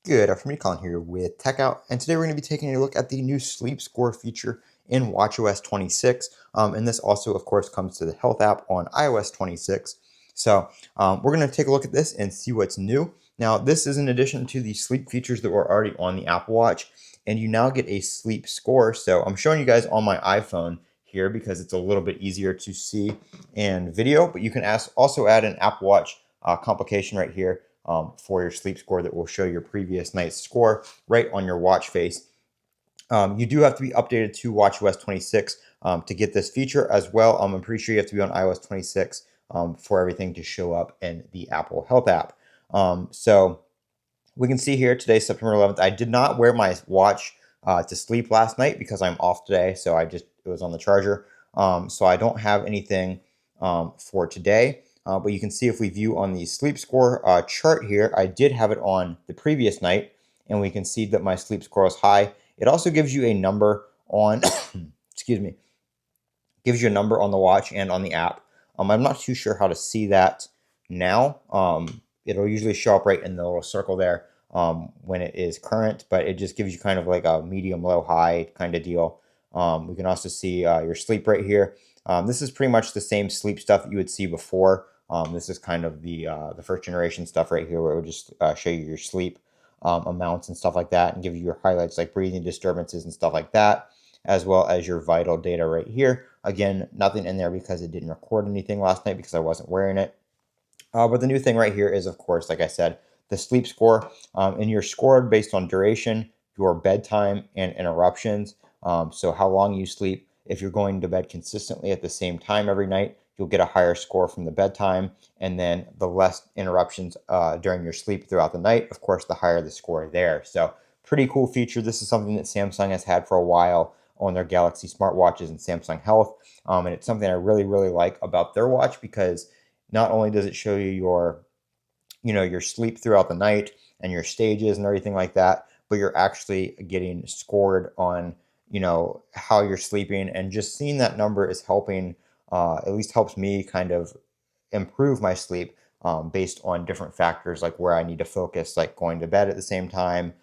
Good afternoon, Colin here with Techout, and today we're going to be taking a look at the new sleep score feature in watchOS 26. And this also, of course, comes to the health app on iOS 26. So we're going to take a look at this and see what's new. Now, this is in addition to the sleep features that were already on the Apple Watch, and you now get a sleep score. So I'm showing you guys on my iPhone here because it's a little bit easier to see in video, but you can also add an Apple Watch complication right here for your sleep score that will show your previous night's score right on your watch face. You do have to be updated to watchOS 26 to get this feature as well. I'm pretty sure you have to be on iOS 26 for everything to show up in the Apple Health app. So we can see here today, September 11th. I did not wear my watch to sleep last night because I'm off today, so it was on the charger. So I don't have anything for today. But you can see if we view on the sleep score chart here, I did have it on the previous night, and we can see that my sleep score is high. It also gives you a number on, excuse me, gives you a number on the watch and on the app. I'm not too sure how to see that now. It'll usually show up right in the little circle there when it is current, but it just gives you kind of like a medium, low, high kind of deal. We can also see your sleep right here. This is pretty much the same sleep stuff that you would see before. This is kind of the first generation stuff right here, where it would just show you your sleep amounts and stuff like that, and give you your highlights like breathing disturbances and stuff like that, as well as your vital data right here. Again, nothing in there because it didn't record anything last night because I wasn't wearing it. But the new thing right here is, of course, like I said, the sleep score, and you're scored based on duration, your bedtime, and interruptions. So how long you sleep. If you're going to bed consistently at the same time every night, you'll get a higher score from the bedtime, and then the less interruptions during your sleep throughout the night, of course, the higher the score there. So pretty cool feature. This is something that Samsung has had for a while on their Galaxy smartwatches and Samsung Health, and it's something I really, really like about their watch because not only does it show you your sleep throughout the night and your stages and everything like that, but you're actually getting scored on how you're sleeping, and just seeing that number is helping, at least helps me kind of improve my sleep based on different factors, like where I need to focus, like going to bed at the same time,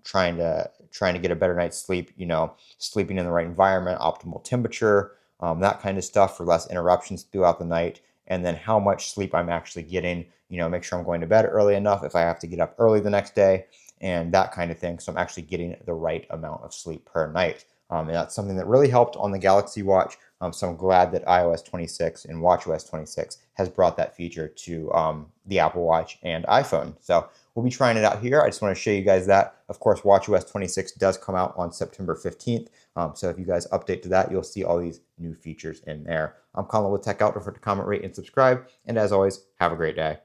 trying to get a better night's sleep, sleeping in the right environment, optimal temperature, that kind of stuff for less interruptions throughout the night, and then how much sleep I'm actually getting, make sure I'm going to bed early enough if I have to get up early the next day, and that kind of thing. So I'm actually getting the right amount of sleep per night. And that's something that really helped on the Galaxy Watch. So I'm glad that iOS 26 and watchOS 26 has brought that feature to the Apple Watch and iPhone. So we'll be trying it out here. I just want to show you guys that. Of course, watchOS 26 does come out on September 15th. So if you guys update to that, you'll see all these new features in there. I'm Colin with Techout. Don't forget to comment, rate, and subscribe. And as always, have a great day.